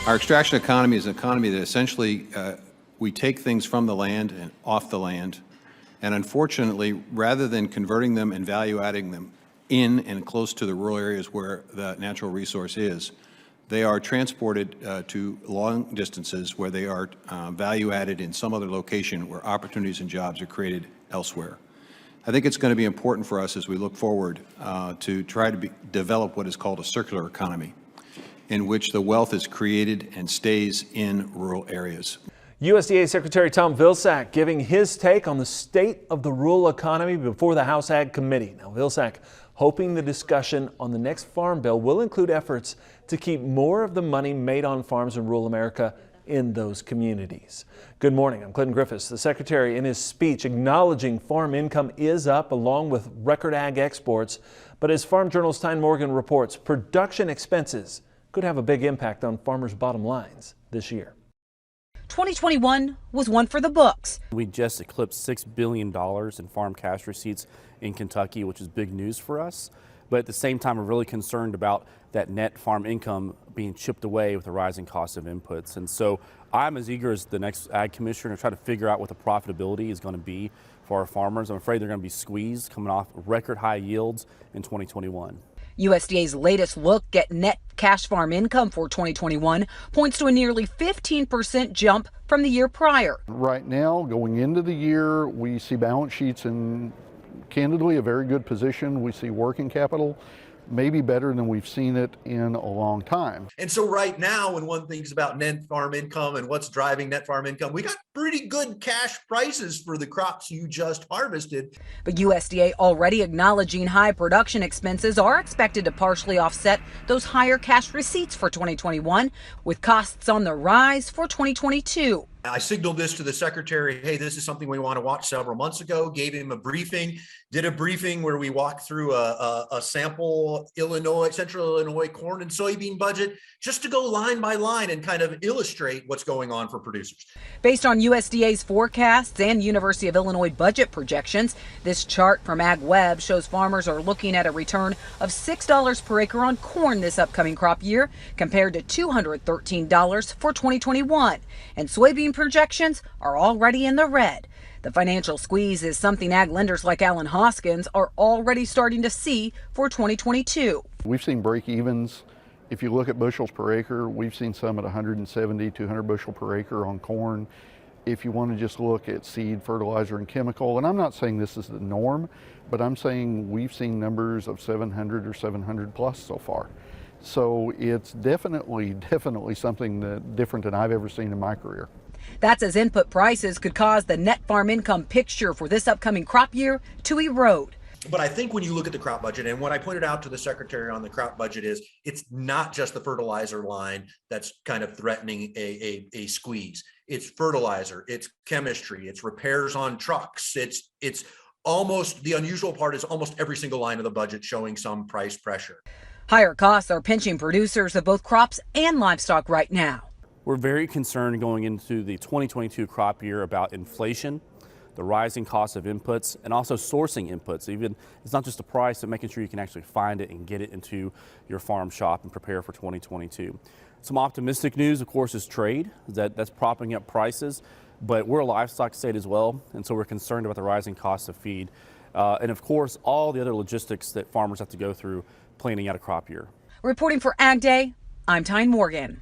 Our extraction economy is an economy that essentially we take things from the land and off the land, and unfortunately, rather than converting them and value-adding them in and close to the rural areas where the natural resource is, they are transported to long distances where they are value-added in some other location where opportunities and jobs are created elsewhere. I think it's going to be important for us as we look forward to try to develop what is called a circular economy, in which the wealth is created and stays in rural areas. USDA Secretary Tom Vilsack giving his take on the state of the rural economy before the House Ag Committee. Now, Vilsack hoping the discussion on the next farm bill will include efforts to keep more of the money made on farms in rural America in those communities. Good morning, I'm Clinton Griffiths. The Secretary in his speech acknowledging farm income is up along with record ag exports. But as Farm Journal's Tyne Morgan reports, production expenses could have a big impact on farmers' bottom lines this year. 2021 was one for the books. We just eclipsed $6 billion in farm cash receipts in Kentucky, which is big news for us. But at the same time, we're really concerned about that net farm income being chipped away with the rising cost of inputs. And so I'm as eager as the next ag commissioner to try to figure out what the profitability is going to be for our farmers. I'm afraid they're going to be squeezed coming off record high yields in 2021. USDA's latest look at net cash farm income for 2021 points to a nearly 15% jump from the year prior. Right now, going into the year, we see balance sheets in, candidly, a very good position. We see working capital maybe better than we've seen it in a long time. And so right now, when one thinks about net farm income and what's driving net farm income, we got pretty good cash prices for the crops you just harvested. But USDA already acknowledging high production expenses are expected to partially offset those higher cash receipts for 2021, with costs on the rise for 2022. I signaled this to the secretary, hey, this is something we want to watch several months ago, gave him a briefing, did a briefing where we walked through a sample Central Illinois corn and soybean budget just to go line by line and kind of illustrate what's going on for producers. Based on USDA's forecasts and University of Illinois budget projections, this chart from AgWeb shows farmers are looking at a return of $6 per acre on corn this upcoming crop year compared to $213 for 2021. And soybean projections are already in the red. The financial squeeze is something ag lenders like Alan Hoskins are already starting to see for 2022. We've seen break evens. If you look at bushels per acre, we've seen some at 170, 200 bushel per acre on corn. If you want to just look at seed, fertilizer, and chemical, and I'm not saying this is the norm, but I'm saying we've seen numbers of 700 or 700 plus so far. So it's definitely something different than I've ever seen in my career. That's as input prices could cause the net farm income picture for this upcoming crop year to erode. But I think when you look at the crop budget, and what I pointed out to the secretary on the crop budget is it's not just the fertilizer line that's kind of threatening a squeeze. It's fertilizer, it's chemistry, it's repairs on trucks. It's almost, the unusual part is almost every single line of the budget showing some price pressure. Higher costs are pinching producers of both crops and livestock right now. We're very concerned going into the 2022 crop year about inflation, the rising cost of inputs, and also sourcing inputs. Even it's not just the price, but making sure you can actually find it and get it into your farm shop and prepare for 2022. Some optimistic news, of course, is trade. That's propping up prices, but we're a livestock state as well, and so we're concerned about the rising cost of feed. And of course, all the other logistics that farmers have to go through planning out a crop year. Reporting for Ag Day, I'm Tyne Morgan.